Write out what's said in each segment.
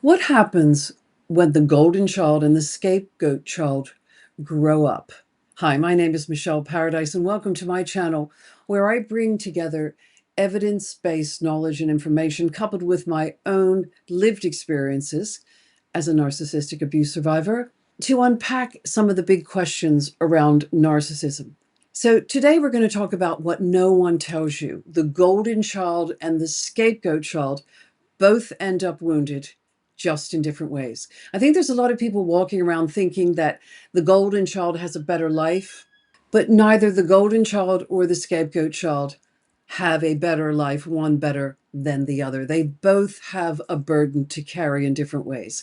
What happens when the golden child and the scapegoat child grow up? Hi, my name is Michele Paradise, and welcome to my channel where I bring together evidence-based knowledge and information coupled with my own lived experiences as a narcissistic abuse survivor to unpack some of the big questions around narcissism. So today we're going to talk about what no one tells you. The golden child and the scapegoat child both end up wounded, just in different ways. I think there's a lot of people walking around thinking that the golden child has a better life, but neither the golden child or the scapegoat child have a better life, one better than the other. They both have a burden to carry in different ways.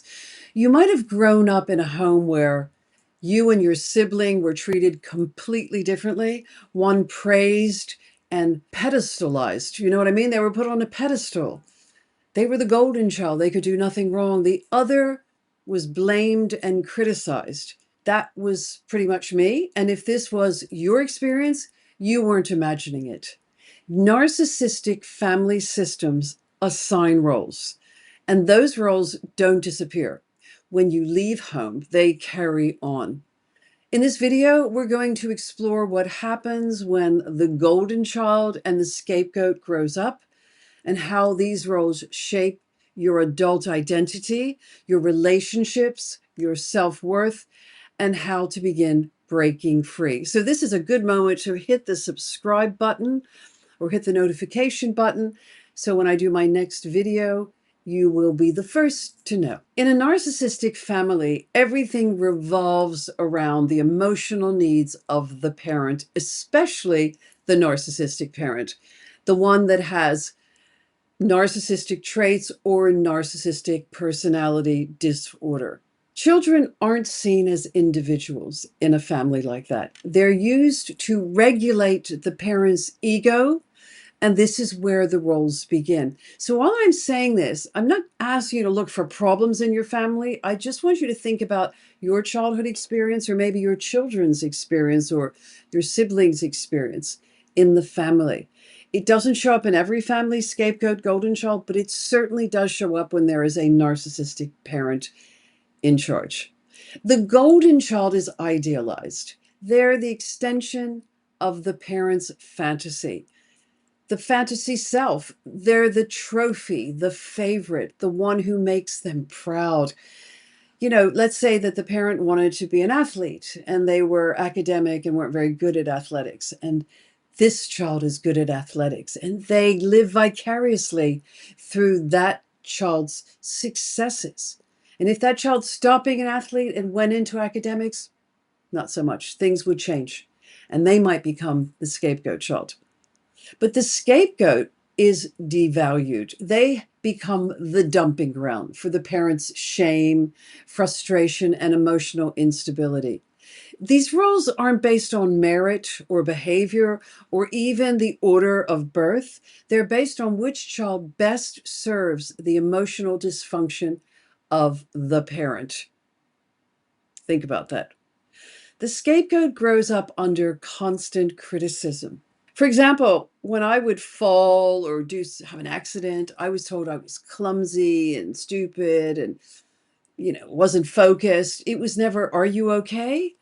You might have grown up in a home where you and your sibling were treated completely differently, one praised and pedestalized. You know what I mean? They were put on a pedestal. They were the golden child. They could do nothing wrong. The other was blamed and criticized. That was pretty much me. And if this was your experience, you weren't imagining it. Narcissistic family systems assign roles, and those roles don't disappear. When you leave home, they carry on. In this video, we're going to explore what happens when the golden child and the scapegoat grows up, and how these roles shape your adult identity, your relationships, your self-worth, and how to begin breaking free. So this is a good moment to hit the subscribe button or hit the notification button. So when I do my next video, you will be the first to know. In a narcissistic family, everything revolves around the emotional needs of the parent, especially the narcissistic parent, the one that has narcissistic traits or narcissistic personality disorder. Children aren't seen as individuals in a family like that. They're used to regulate the parent's ego, and this is where the roles begin. So while I'm saying this, I'm not asking you to look for problems in your family. I just want you to think about your childhood experience, or maybe your children's experience, or your siblings' experience in the family. It doesn't show up in every family, scapegoat, golden child, but it certainly does show up when there is a narcissistic parent in charge. The golden child is idealized. They're the extension of the parent's fantasy. The fantasy self, they're the trophy, the favorite, the one who makes them proud. You know, let's say that the parent wanted to be an athlete and they were academic and weren't very good at athletics. And this child is good at athletics, and they live vicariously through that child's successes. And if that child stopped being an athlete and went into academics, not so much. Things would change, and they might become the scapegoat child. But the scapegoat is devalued. They become the dumping ground for the parent's shame, frustration, and emotional instability. These roles aren't based on merit or behavior or even the order of birth. They're based on which child best serves the emotional dysfunction of the parent. Think about that. The scapegoat grows up under constant criticism. For example, when I would fall or have an accident, I was told I was clumsy and stupid and, wasn't focused. It was never, "Are you okay?"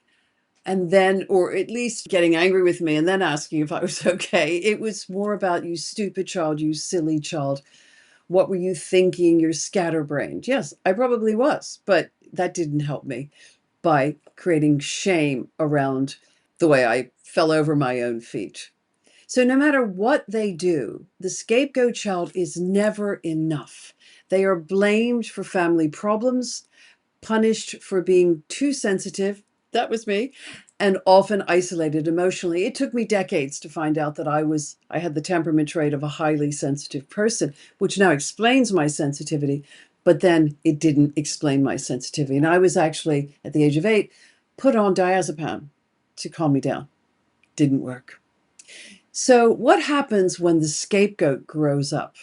And then, or at least getting angry with me and then asking if I was okay. It was more about, "You stupid child, you silly child. What were you thinking? You're scatterbrained." Yes, I probably was, but that didn't help me by creating shame around the way I fell over my own feet. So no matter what they do, the scapegoat child is never enough. They are blamed for family problems, punished for being too sensitive. That was me. And often isolated emotionally. It took me decades to find out that I had the temperament trait of a highly sensitive person, which now explains my sensitivity, but then it didn't explain my sensitivity. And I was actually, at the age of 8, put on diazepam to calm me down. Didn't work. So what happens when the scapegoat grows up?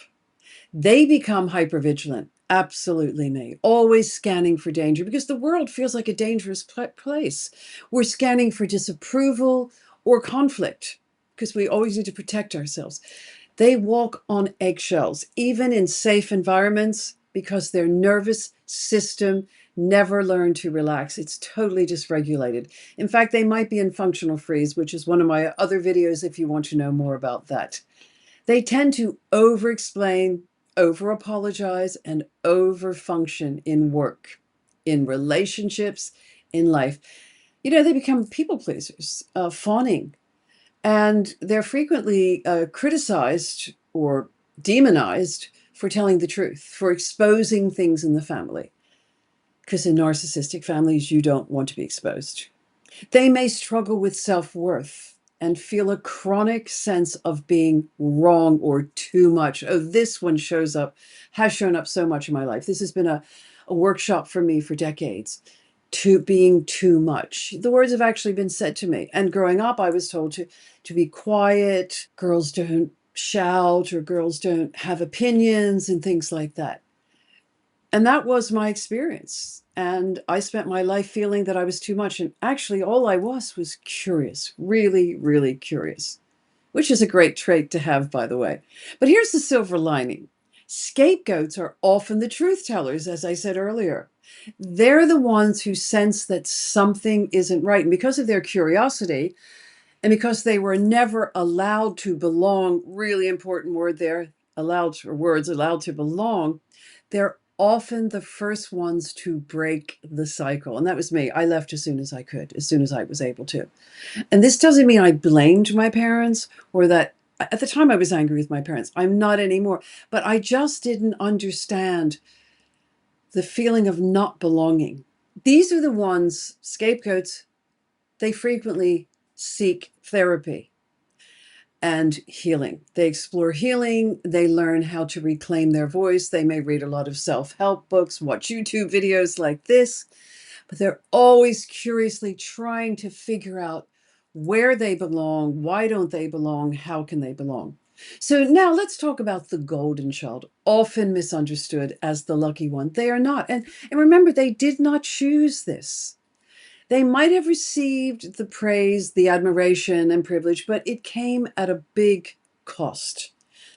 They become hypervigilant. Absolutely me. Always scanning for danger because the world feels like a dangerous place. We're scanning for disapproval or conflict because we always need to protect ourselves. They walk on eggshells, even in safe environments, because they're nervous system never learn to relax. It's totally dysregulated. In fact, they might be in functional freeze, which is one of my other videos if you want to know more about that. They tend to over-explain, over-apologize, and over-function in work, in relationships, in life. They become people pleasers, fawning, and they're frequently criticized or demonized for telling the truth, for exposing things in the family. Because in narcissistic families, you don't want to be exposed. They may struggle with self-worth and feel a chronic sense of being wrong or too much. Oh, this one has shown up so much in my life. This has been a workshop for me for decades. To being too much. The words have actually been said to me. And growing up, I was told to be quiet. Girls don't shout, or girls don't have opinions and things like that. And that was my experience. And I spent my life feeling that I was too much. And actually, all I was curious, really, really curious, which is a great trait to have, by the way. But here's the silver lining. Scapegoats are often the truth tellers, as I said earlier. They're the ones who sense that something isn't right. And because of their curiosity, and because they were never allowed to belong, really important word there, allowed to belong, they're often the first ones to break the cycle. And that was me. I left as soon as I could, as soon as I was able to. And this doesn't mean I blamed my parents, or that at the time I was angry with my parents. I'm not anymore. But I just didn't understand the feeling of not belonging. These are the ones, scapegoats, they frequently seek therapy and healing. They explore healing. They learn how to reclaim their voice. They may read a lot of self-help books, watch YouTube videos like this, but they're always curiously trying to figure out where they belong, why don't they belong, how can they belong. So now let's talk about the golden child, often misunderstood as the lucky one. They are not. And remember, they did not choose this. They might have received the praise, the admiration, and privilege, but it came at a big cost.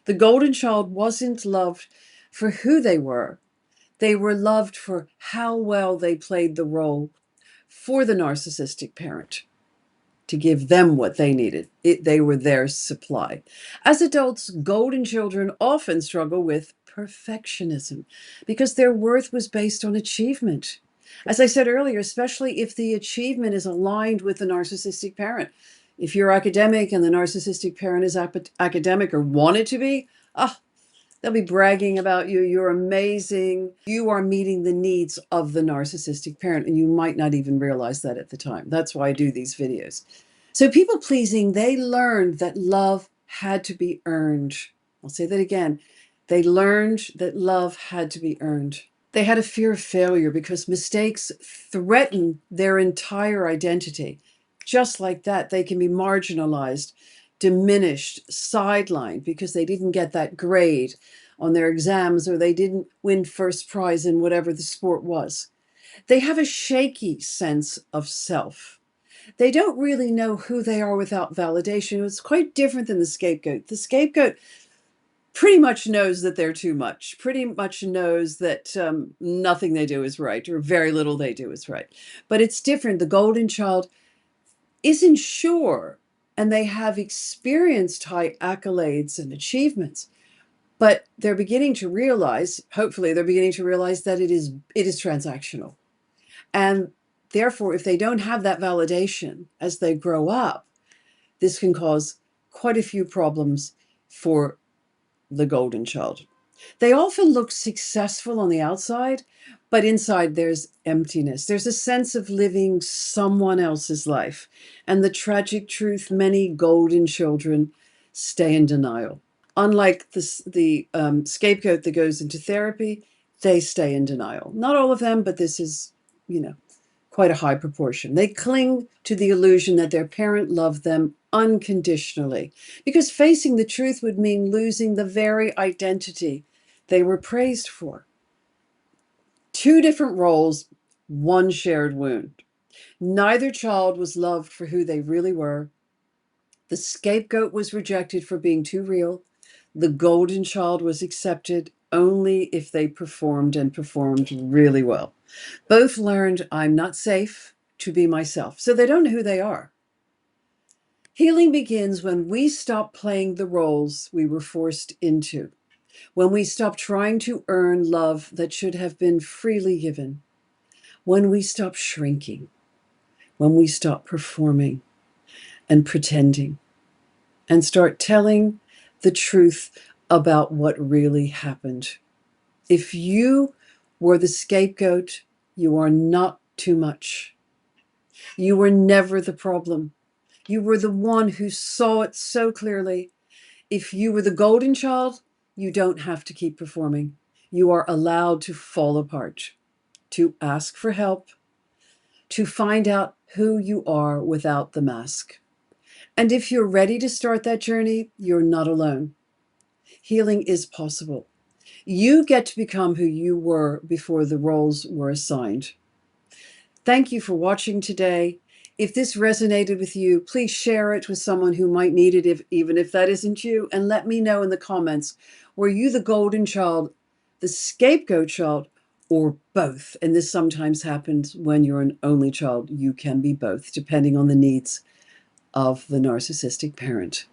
The golden child wasn't loved for who they were. They were loved for how well they played the role for the narcissistic parent, to give them what they needed. They were their supply. As adults, golden children often struggle with perfectionism because their worth was based on achievement. As I said earlier, especially if the achievement is aligned with the narcissistic parent. If you're academic and the narcissistic parent is academic or wanted to be, they'll be bragging about you. You're amazing. You are meeting the needs of the narcissistic parent, and you might not even realize that at the time. That's why I do these videos. So people pleasing, they learned that love had to be earned. I'll say that again. They learned that love had to be earned. They had a fear of failure because mistakes threaten their entire identity. Just like that, they can be marginalized, diminished, sidelined because they didn't get that grade on their exams, or they didn't win first prize in whatever the sport was. They have a shaky sense of self. They don't really know who they are without validation. It's quite different than the scapegoat. The scapegoat pretty much knows that they're too much, pretty much knows that nothing they do is right, or very little they do is right. But it's different. The golden child isn't sure, and they have experienced high accolades and achievements, but they're beginning to realize, hopefully they're beginning to realize, that it is transactional. And therefore, if they don't have that validation as they grow up, this can cause quite a few problems for the golden child. They often look successful on the outside, but inside there's emptiness. There's a sense of living someone else's life. And the tragic truth, many golden children stay in denial. Unlike the scapegoat that goes into therapy, they stay in denial. Not all of them, but this is, quite a high proportion. They cling to the illusion that their parent loved them unconditionally, because facing the truth would mean losing the very identity they were praised for. Two different roles, one shared wound. Neither child was loved for who they really were. The scapegoat was rejected for being too real. The golden child was accepted only if they performed and performed really well. Both learned I'm not safe to be myself, so they don't know who they are. Healing begins when we stop playing the roles we were forced into, when we stop trying to earn love that should have been freely given, when we stop shrinking, when we stop performing and pretending, and start telling the truth about what really happened. If you were the scapegoat, you are not too much. You were never the problem. You were the one who saw it so clearly. If you were the golden child, you don't have to keep performing. You are allowed to fall apart, to ask for help, to find out who you are without the mask. And if you're ready to start that journey, you're not alone. Healing is possible. You get to become who you were before the roles were assigned. Thank you for watching today. If this resonated with you, please share it with someone who might need it, even if that isn't you, and let me know in the comments, were you the golden child, the scapegoat child, or both? And this sometimes happens when you're an only child. You can be both, depending on the needs of the narcissistic parent.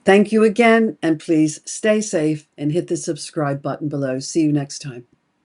Thank you again, and please stay safe and hit the subscribe button below. See you next time.